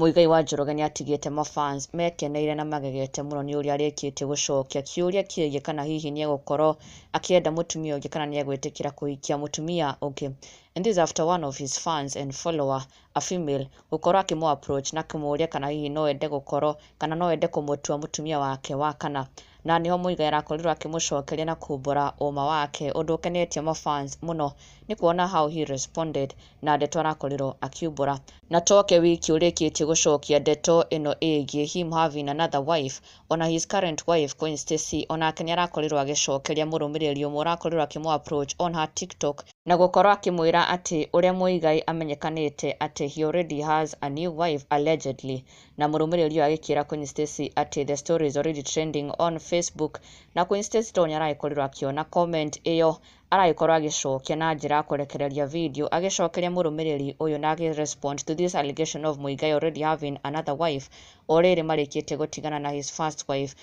Muigai wa Njoroge nĩ atigĩte mafans mekeneire na magegete mũno nĩ ũrĩa arĩkĩtie gũcokia kĩũria kĩgiĩ kana hihi nĩ egũkorwo akĩenda mũtumia ũngĩ kana nĩ egwĩtĩkĩra kũhikia mũtumia ũngĩ. And this after one of his fans and follower, a female, gũkorwo akĩmũ approach na kũmũria kana hihi no ende gũkorwo kana no ende kũmũtua mũtumia wake wa kana. Na niho Muigai arakorirwo akĩmũcokeria na kumbũra ũma wake, ũndũ ũkenetie mafans mũno nĩ kuona how he responded na ndeto arakorirwo akiumbũra. Na toke wiki ũrĩkĩtie gũcokia ndeto ĩno ĩgiĩ him having another wife, ona his current wife Queen Stacy onake nĩ arakorirwo agĩcokeria mũrũmĩrĩri ũmwe ũrakorirwo akĩmũ approach on her TikTok na gũkorwo akĩmwĩra atĩ ũrĩa Muigai amenyekanĩte atĩ he already has a new wife allegedly. Na mũrũmĩrĩri ũyũ agĩkĩra Queen Stacy atĩ the story is already trending on Facebook, na Queen Stacy to nĩ aragĩkorirwo akĩona comment ĩyo aragĩkorwo agĩcokia na njĩra ya kũrekereria video agĩcokeria mũrũmĩrĩri ũyũ na respond to this allegation of Muigai already having another wife o rĩrĩ marĩkĩtie gũtigana na his first wife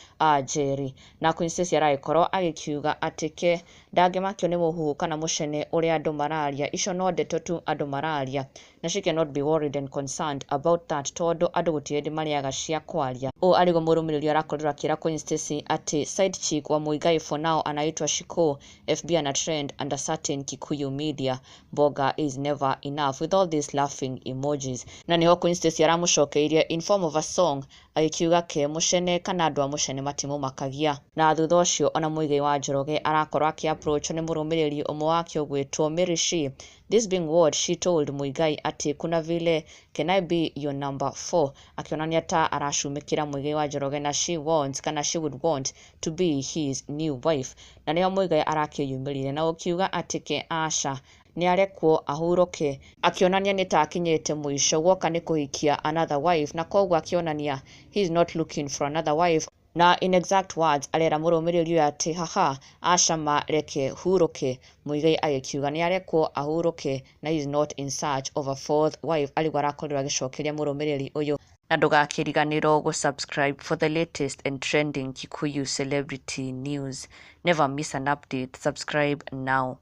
Njeri. Na Queen Stacy aragĩkorwo agĩkiuga atĩ ke ndangĩmakio nĩ mũhuhu kana mũcene ũrĩa andũ mararia, icio no ndeto tu andũ mararia, na she cannot be worried and concerned about that tondũ andũ gũtirĩ hĩndĩ marĩaga cia kwaria. Ũũ arĩguo mũrũmĩrĩri arakorirwo akĩra Queen Stacy atĩ side chick wa Muigai for now anaitwa Shiko, FB ana trend under certain Kikuyu media. Boga is never enough with all these laughing emojis. Na niho Queen Stacy aramũcokeirie in form of a song agĩkiuga ke mũcene kana andũ a mũcene matimũmakagia. Na thutha ũcio ona Muigai wa Njoroge arakorwo akĩ-approach nĩ mũrũmĩrĩri ũmwe wake ũgwĩtwo Mary She. This being what she told Muigai atĩ kuna vile can I be your number 4, akionania ta aracumĩkĩra Muigai wa Njoroge na she wants kana she would want to be his new wife. Na niho Muigai arakĩyumĩrire na gũkiuga atĩ ke aca nĩ arekwo ahurũke, akionania nĩ ta akinyĩte mũico guoka nĩ kũhikia another wife, na koguo akionania he is not looking for another wife. Na in exact words arera mũrũmĩrĩri ũyũ atĩ haha aca mareke hurũke. Muigai agĩkiuga nĩ arekwo ahurũke na he is not in search of a fourth wife. Arĩguo arakorirwo agĩcokeria mũrũmĩrĩri ũyũ. Na ndũgakĩriganĩrwo gũ-subscribe for the latest and trending Kikuyu celebrity news. Never miss an update. Subscribe now.